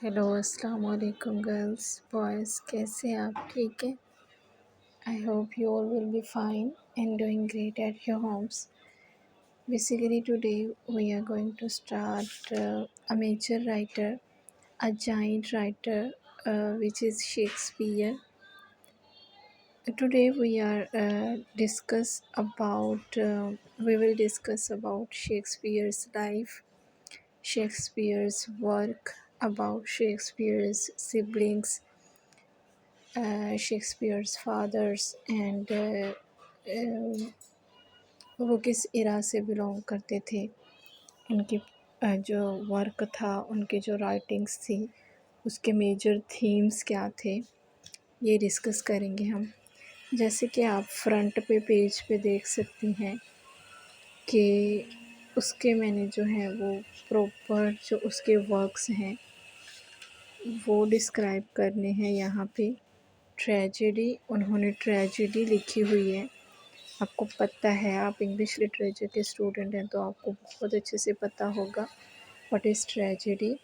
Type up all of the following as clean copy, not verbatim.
Hello अस्सलाम वालेकुम girls boys, कैसे हैं आप? ठीक है। I hope you all will be fine and doing great at your homes. Basically today we are going to start a major writer, a giant writer, which is Shakespeare. Today we will discuss about Shakespeare's life, Shakespeare's work, about Shakespeare's siblings, Shakespeare's fathers and वो किस इरा से belong करते थे, उनकी जो work था, उनकी जो राइटिंग्स थी, उसके मेजर थीम्स क्या थे, ये डिस्कस करेंगे हम. जैसे कि आप फ्रंट पे पेज पे देख सकती हैं कि उसके मैंने जो है वो प्रॉपर जो उसके वर्क्स हैं वो डिस्क्राइब करने हैं यहाँ पे. ट्रेजेडी, उन्होंने ट्रेजेडी लिखी हुई है. आपको पता है, आप इंग्लिश लिटरेचर के स्टूडेंट हैं तो आपको बहुत अच्छे से पता होगा what is tragedy.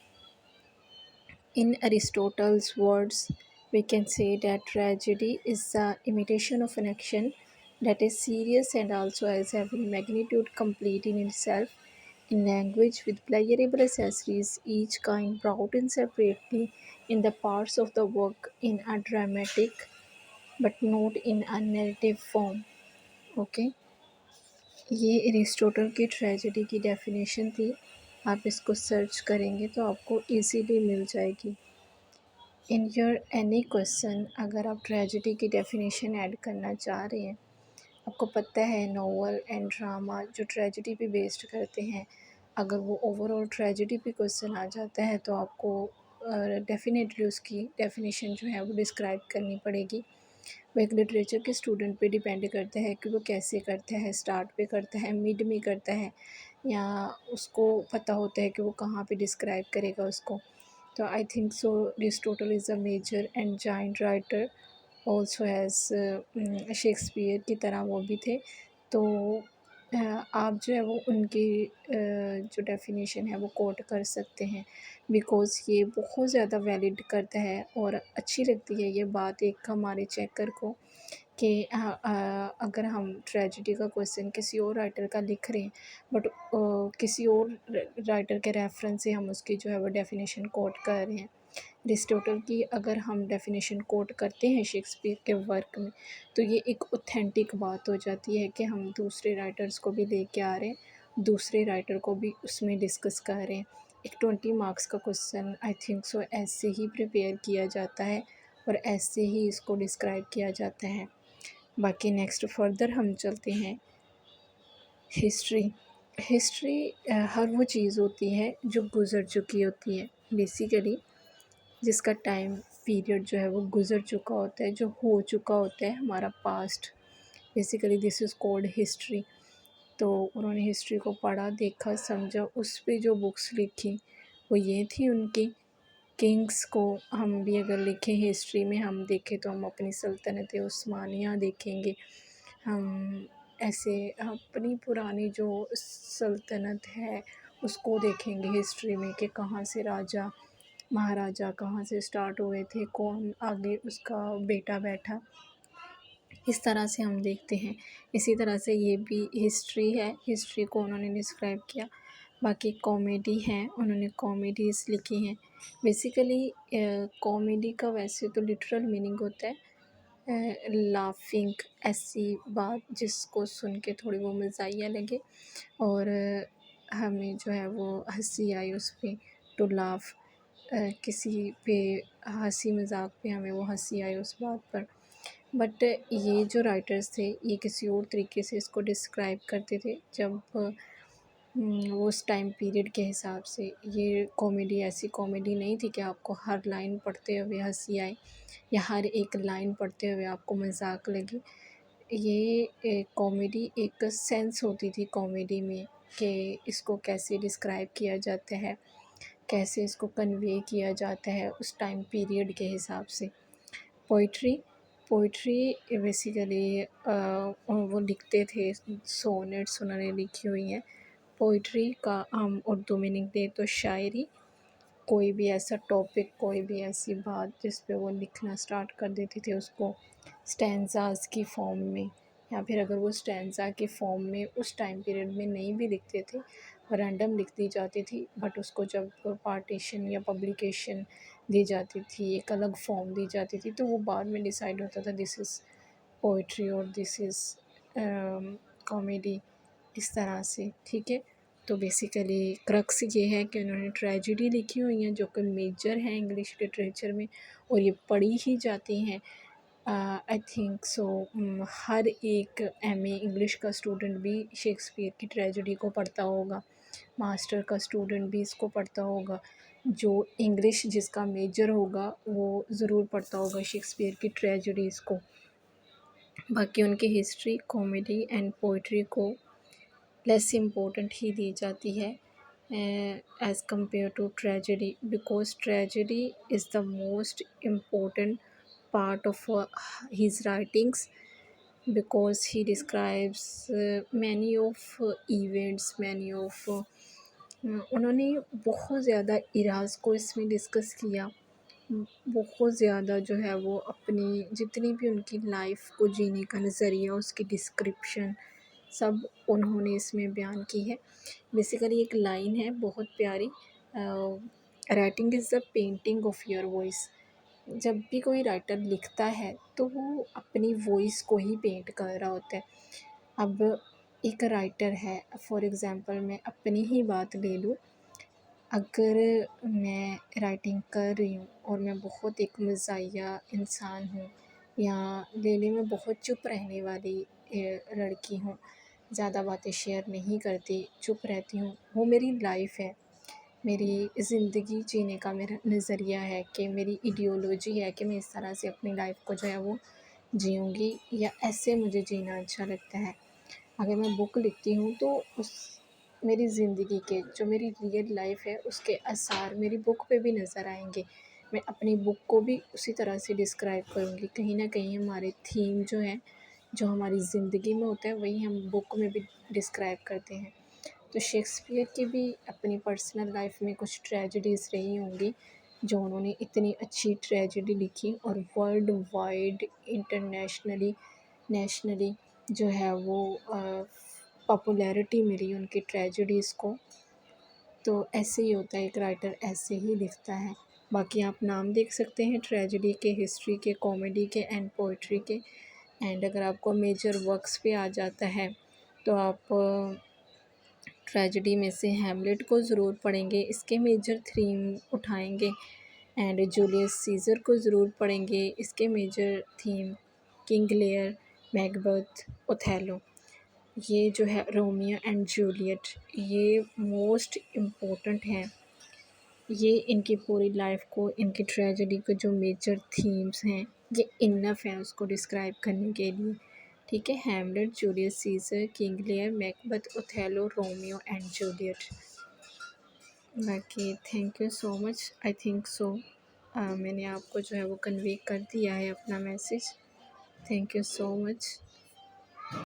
In Aristotle's words we can say that tragedy is the imitation of an action that is serious and also has every magnitude complete in itself, in language with pleasurable accessories, each kind brought in separately in the parts of the work in a dramatic but not in a narrative form. Okay, ये Aristotle की tragedy की definition थी. आप इसको search करेंगे तो आपको easily मिल जाएगी. इन योर एनी क्वेश्चन अगर आप ट्रेजेडी की डेफिनेशन ऐड करना चाह रहे हैं, आपको पता है नॉवल एंड ड्रामा जो ट्रेजेडी पे बेस्ड करते हैं, अगर वो ओवरऑल ट्रेजेडी पे क्वेश्चन आ जाता है तो आपको डेफिनेटली उसकी डेफिनेशन जो है वो डिस्क्राइब करनी पड़ेगी. वो एक लिटरेचर के स्टूडेंट पे डिपेंड करता है कि वो कैसे करता है, स्टार्ट पे करता है, मिड में करता है, या उसको पता होता है कि वो कहाँ पे डिस्क्राइब करेगा उसको. तो I think so Aristotle is a major and giant writer also as Shakespeare की तरह वो भी थे. तो आप जो है वो उनकी जो डेफिनेशन है वो कोट कर सकते हैं, बिकॉज़ ये बहुत ज़्यादा वैलिड करता है और अच्छी लगती है ये बात एक हमारे चेकर को कि अगर हम ट्रेजेडी का क्वेश्चन किसी और राइटर का लिख रहे हैं बट किसी और राइटर के रेफरेंस से हम उसकी जो है वो डेफिनेशन कोट कर रहे हैं. अरिस्टोटल की अगर हम डेफिनेशन कोट करते हैं शेक्सपियर के वर्क में, तो ये एक ऑथेंटिक बात हो जाती है कि हम दूसरे राइटर्स को भी लेके आ रहे हैं, दूसरे राइटर को भी उसमें डिस्कस कर रहे हैं. एक 20 मार्क्स का क्वेश्चन आई थिंक सो ऐसे ही प्रिपेयर किया जाता है और ऐसे ही इसको डिस्क्राइब किया जाता है. बाकी नेक्स्ट फर्दर हम चलते हैं. हिस्ट्री. हिस्ट्री हर वो चीज़ होती है जो गुज़र चुकी होती है, बेसिकली जिसका टाइम पीरियड जो है वो गुज़र चुका होता है, जो हो चुका होता है, हमारा past. Basically this is called history. तो उन्होंने हिस्ट्री को पढ़ा, देखा, समझा, उस पे जो बुक्स लिखी वो ये थी उनकी. किंग्स को हम भी अगर लिखें हिस्ट्री में, हम देखें तो हम अपनी सल्तनत उस्मानिया देखेंगे, हम ऐसे अपनी पुरानी जो सल्तनत है उसको देखेंगे हिस्ट्री में कि कहाँ से राजा महाराजा कहाँ से स्टार्ट हुए थे, कौन आगे उसका बेटा बैठा, इस तरह से हम देखते हैं. इसी तरह से ये भी हिस्ट्री है, हिस्ट्री को उन्होंने डिस्क्राइब किया. बाकी कॉमेडी हैं, उन्होंने कॉमेडीज़ लिखी हैं. बेसिकली कॉमेडी का वैसे तो लिटरल मीनिंग होता है लाफिंग, ऐसी बात जिसको सुन के थोड़ी वो मज़ाहिया लगे और हमें जो है वो हंसी आई उस पर, टू लाफ. किसी पे हंसी मजाक पे हमें वो हंसी आई उस बात पर. बट ये जो राइटर्स थे ये किसी और तरीके से इसको डिस्क्राइब करते थे, जब वो उस टाइम पीरियड के हिसाब से. ये कॉमेडी ऐसी कॉमेडी नहीं थी कि आपको हर लाइन पढ़ते हुए हंसी आए या हर एक लाइन पढ़ते हुए आपको मजाक लगे. ये कॉमेडी एक सेंस होती थी कॉमेडी में कि इसको कैसे डिस्क्राइब किया जाता है, कैसे इसको कन्वे किया जाता है उस टाइम पीरियड के हिसाब से. पोइट्री. पोइट्री बेसिकली वो लिखते थे, सोनेट्स उन्होंने लिखी हुई हैं. पोइट्री का हम उर्दू मीनिंग दें तो शायरी. कोई भी ऐसा टॉपिक, कोई भी ऐसी बात जिस पे वो लिखना स्टार्ट कर देते थे उसको स्टैंज़ास की फॉर्म में, या फिर अगर वो स्टैंज़ा की फॉर्म में उस टाइम पीरियड में नहीं भी लिखते थे, रैंडम लिख दी जाती थी, बट उसको जब पार्टीशन या पब्लिकेशन दी जाती थी, एक अलग फॉर्म दी जाती थी, तो वो बाद में डिसाइड होता था दिस इज़ पोइट्री और दिस इज़ कॉमेडी, इस तरह से, ठीक है। तो बेसिकली क्रक्स ये है कि उन्होंने ट्रेजेडी लिखी हुई हैं जो कि मेजर हैं इंग्लिश लिटरेचर में, और ये पढ़ी ही जाती हैं। आई थिंक सो हर एक एमए इंग्लिश का स्टूडेंट भी शेक्सपियर की ट्रेजेडी को पढ़ता होगा, मास्टर का स्टूडेंट भी इसको पढ़ता होगा, जो इंग्लिश जिसका मेजर होगा वो ज़रूर पढ़ता होगा शेक्सपियर की ट्रेजेडीज़ को। बाकी उनकी हिस्ट्री, कॉमेडी एंड पोइट्री को लेस इम्पोर्टेंट ही दी जाती है as compare to tragedy, because tragedy is the most important part of his writings, because he describes many of events, many of उन्होंने बहुत ज़्यादा इराज़ को इसमें डिस्कस किया। बहुत ज़्यादा जो है वो अपनी जितनी भी उनकी लाइफ को जीने का नज़रिया, उसकी डिस्क्रिप्शन सब उन्होंने इसमें बयान की है। बेसिकली एक लाइन है बहुत प्यारी, writing is the painting of your voice. जब भी कोई राइटर लिखता है तो वो अपनी वॉइस को ही पेंट कर रहा होता है। अब एक राइटर है, फॉर एग्ज़ाम्पल मैं अपनी ही बात ले लूँ, अगर मैं राइटिंग कर रही हूँ और मैं बहुत एक मज़ाहिया इंसान हूँ, या ले लें मैं बहुत चुप रहने वाली लड़की हूँ, ज़्यादा बातें शेयर नहीं करती, चुप रहती हूँ, वो मेरी लाइफ़ है, मेरी ज़िंदगी जीने का मेरा नज़रिया है, कि मेरी आइडियोलॉजी है कि मैं इस तरह से अपनी लाइफ़ को जो है वो जीऊँगी, या ऐसे मुझे जीना अच्छा लगता है। अगर मैं बुक लिखती हूँ तो उस मेरी ज़िंदगी के जो मेरी रियल लाइफ़ है उसके आसार मेरी बुक पे भी नज़र आएँगे। मैं अपनी बुक को भी उसी तरह से डिस्क्राइब करूँगी। कहीं न कहीं हमारे थीम जो हैं, जो हमारी ज़िंदगी में होता है वही हम बुक में भी डिस्क्राइब करते हैं। तो शेक्सपियर की भी अपनी पर्सनल लाइफ में कुछ ट्रेजेडीज़ रही होंगी, जो उन्होंने इतनी अच्छी ट्रेजेडी लिखी और वर्ल्ड वाइड इंटरनेशनली नेशनली जो है वो पॉपुलैरिटी मिली उनकी ट्रेजेडीज़ को। तो ऐसे ही होता है, एक राइटर ऐसे ही लिखता है। बाकी आप नाम देख सकते हैं ट्रेजेडी के, हिस्ट्री के, कॉमेडी के एंड पोइट्री के। एंड अगर आपको मेजर वर्क्स पे आ जाता है तो आप ट्रेजेडी में से हैमलेट को ज़रूर पढ़ेंगे, इसके मेजर थीम उठाएंगे, एंड जूलियस सीज़र को ज़रूर पढ़ेंगे, इसके major theme King Lear, Macbeth, Othello, ये जो है रोमियो एंड जूलियट, ये मोस्ट इम्पोर्टेंट हैं। ये इनकी पूरी लाइफ को, इनकी ट्रेजेडी के जो मेजर थीम्स हैं, ये इनफ है उसको डिस्क्राइब करने के लिए, ठीक है। Hamlet, Julius Caesar, King Lear, Macbeth, Othello, Romeo and Juliet. बाकी thank you so much, I think so मैंने आपको जो है वो कन्वे कर दिया है अपना message. Thank you so much.